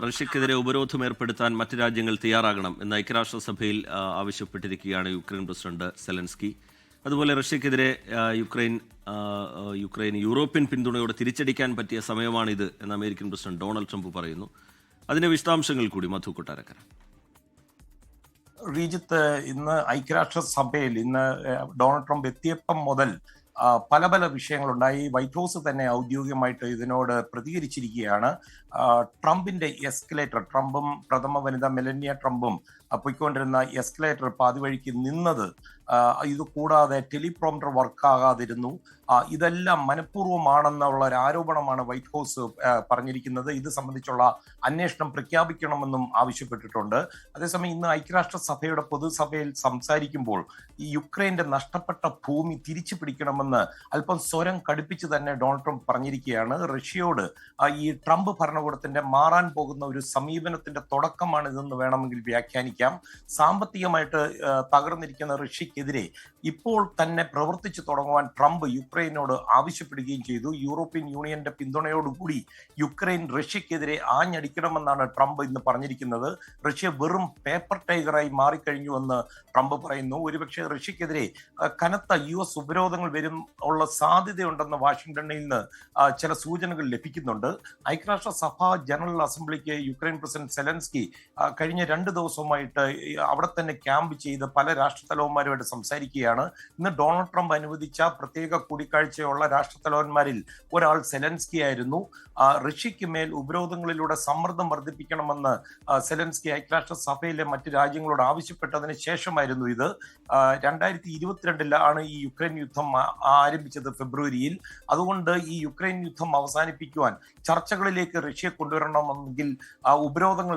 റഷ്യക്കെതിരെ ഉപരോധം ഏർപ്പെടുത്താൻ മറ്റ് രാജ്യങ്ങൾ തയ്യാറാകണം എന്ന് ഐക്യരാഷ്ട്രസഭയിൽ ആവശ്യപ്പെട്ടിരിക്കുകയാണ് യുക്രൈൻ പ്രസിഡന്റ് സെലൻസ്കി. അതുപോലെ റഷ്യക്കെതിരെ യുക്രൈൻ യൂറോപ്യൻ പിന്തുണയോടെ തിരിച്ചടിക്കാൻ പറ്റിയ സമയമാണിത് എന്ന് അമേരിക്കൻ പ്രസിഡന്റ് ഡൊണാൾഡ് ട്രംപ് പറയുന്നു. അതിന്റെ വിശദാംശങ്ങൾ കൂടി മധു കൊട്ടാരക്കര. ശ്രീജിത്ത്, ഇന്ന് ഐക്യരാഷ്ട്രസഭയിൽ ഡൊണാൾഡ് ട്രംപ് എത്തിയപ്പം മുതൽ പല പല വിഷയങ്ങളുണ്ടായി. വൈറ്റ് ഹൗസ് തന്നെ ഔദ്യോഗികമായിട്ട് ഇതിനോട് പ്രതികരിച്ചിരിക്കുകയാണ്. ട്രംപിന്റെ എസ്കലേറ്റർ, ട്രംപും പ്രഥമ വനിത മെലനിയ ട്രംപും പോയിക്കൊണ്ടിരുന്ന എസ്കലേറ്റർ പാതി വഴിക്ക് നിന്നത്, ഇത് കൂടാതെ ടെലിപ്രോംപ്റ്റർ വർക്കാകാതിരുന്നു, ഇതെല്ലാം മനഃപൂർവ്വമാണെന്നുള്ള ഒരു ആരോപണമാണ് വൈറ്റ് ഹൗസ് പറഞ്ഞിരിക്കുന്നത്. ഇത് സംബന്ധിച്ചുള്ള അന്വേഷണം പ്രഖ്യാപിക്കണമെന്നും ആവശ്യപ്പെട്ടിട്ടുണ്ട്. അതേസമയം ഇന്ന് ഐക്യരാഷ്ട്രസഭയുടെ പൊതുസഭയിൽ സംസാരിക്കുമ്പോൾ ഈ യുക്രൈന്റെ നഷ്ടപ്പെട്ട ഭൂമി തിരിച്ചു പിടിക്കണമെന്ന് അല്പം സ്വരം കടുപ്പിച്ച് തന്നെ ഡൊണാൾഡ് ട്രംപ് പറഞ്ഞിരിക്കുകയാണ്. റഷ്യയോട് ഈ ട്രംപ് ഭരണകൂടത്തിന്റെ മാറാൻ പോകുന്ന ഒരു സമീപനത്തിന്റെ തുടക്കമാണ് ഇതെന്ന് വേണമെങ്കിൽ വ്യാഖ്യാനിക്കാം. സാമ്പത്തികമായിട്ട് തകർന്നിരിക്കുന്ന റഷ്യക്കെതിരെ ഇപ്പോൾ തന്നെ പ്രവർത്തിച്ചു തുടങ്ങുവാൻ ട്രംപ് യുക്രൈനോട് ആവശ്യപ്പെടുകയും ചെയ്തു. യൂറോപ്യൻ യൂണിയന്റെ പിന്തുണയോടുകൂടി യുക്രൈൻ റഷ്യക്കെതിരെ ആഞ്ഞടിക്കണമെന്നാണ് ട്രംപ് ഇന്ന് പറഞ്ഞിരിക്കുന്നത്. റഷ്യ വെറും പേപ്പർ ടൈഗറായി മാറിക്കഴിഞ്ഞുവെന്ന് ട്രംപ് പറയുന്നു. ഒരുപക്ഷെ റഷ്യക്കെതിരെ കനത്ത US ഉപരോധങ്ങൾ വരും ഉള്ള സാധ്യതയുണ്ടെന്ന് വാഷിംഗ്ടണിൽ നിന്ന് ചില സൂചനകൾ ലഭിക്കുന്നുണ്ട്. ഐക്യരാഷ്ട്രസഭ ജനറൽ അസംബ്ലിക്ക് യുക്രൈൻ പ്രസിഡന്റ് സെലൻസ്കി കഴിഞ്ഞ 2 ദിവസവുമായിട്ട് അവിടെ തന്നെ ക്യാമ്പ് ചെയ്ത് പല രാഷ്ട്രത്തലവന്മാരുമായിട്ട് സംസാരിക്കുകയാണ്. ഇന്ന് ഡൊണാൾഡ് ട്രംപ് അനുവദിച്ച പ്രത്യേക കൂടിക്കാഴ്ചയുള്ള രാഷ്ട്രത്തലവന്മാരിൽ ഒരാൾ സെലൻസ്കി ആയിരുന്നു. റഷ്യയ്ക്ക് മേൽ ഉപരോധങ്ങളിലൂടെ സമ്മർദ്ദം വർദ്ധിപ്പിക്കണമെന്ന് സെലൻസ്കി ഐക്യരാഷ്ട്രസഭയിലെ മറ്റ് രാജ്യങ്ങളോട് ആവശ്യപ്പെട്ടതിന് ശേഷമായിരുന്നു ഇത്. 2022 ഈ യുക്രൈൻ യുദ്ധം ആരംഭിച്ചത് ഫെബ്രുവരിയിൽ. അതുകൊണ്ട് ഈ യുക്രൈൻ യുദ്ധം അവസാനിപ്പിക്കുവാൻ ചർച്ചകളിലേക്ക് റഷ്യ കൊണ്ടുവരണമെങ്കിൽ ഉപരോധങ്ങൾ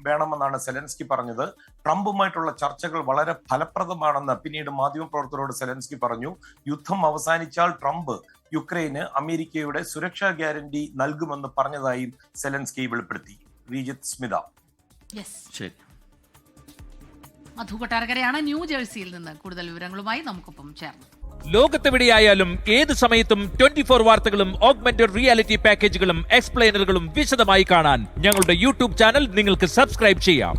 വേണമെന്നാണ് സെലൻസ്കി പറഞ്ഞത്. ട്രംപുമായിട്ടുള്ള ചർച്ചകൾ വളരെ ഫലപ്രദമാണെന്ന് പിന്നീട് മാധ്യമപ്രവർത്തകരോട് സെലൻസ്കി പറഞ്ഞു. യുദ്ധം അവസാനിച്ചാൽ ട്രംപ് യുക്രൈന് അമേരിക്കയുടെ സുരക്ഷാ ഗ്യാരണ്ടി നൽകുമെന്ന് പറഞ്ഞതായും സെലൻസ്കി വെളിപ്പെടുത്തി. ശ്രീജിത്ത്, സ്മിത. മധു കൊട്ടാരക്കരയാണ് ന്യൂജേഴ്സിയിൽ നിന്ന് കൂടുതൽ വിവരങ്ങളുമായി നമുക്കൊപ്പം ചേർന്നു. ലോകത്തെവിടെയായാലും ഏത് സമയത്തും 24 വാർത്തകളും ഓഗ്മെന്റഡ് റിയാലിറ്റി പാക്കേജുകളും എക്സ്പ്ലെയിനറുകളും വിശദമായി കാണാൻ ഞങ്ങളുടെ യൂട്യൂബ് ചാനൽ നിങ്ങൾക്ക് സബ്സ്ക്രൈബ് ചെയ്യാം.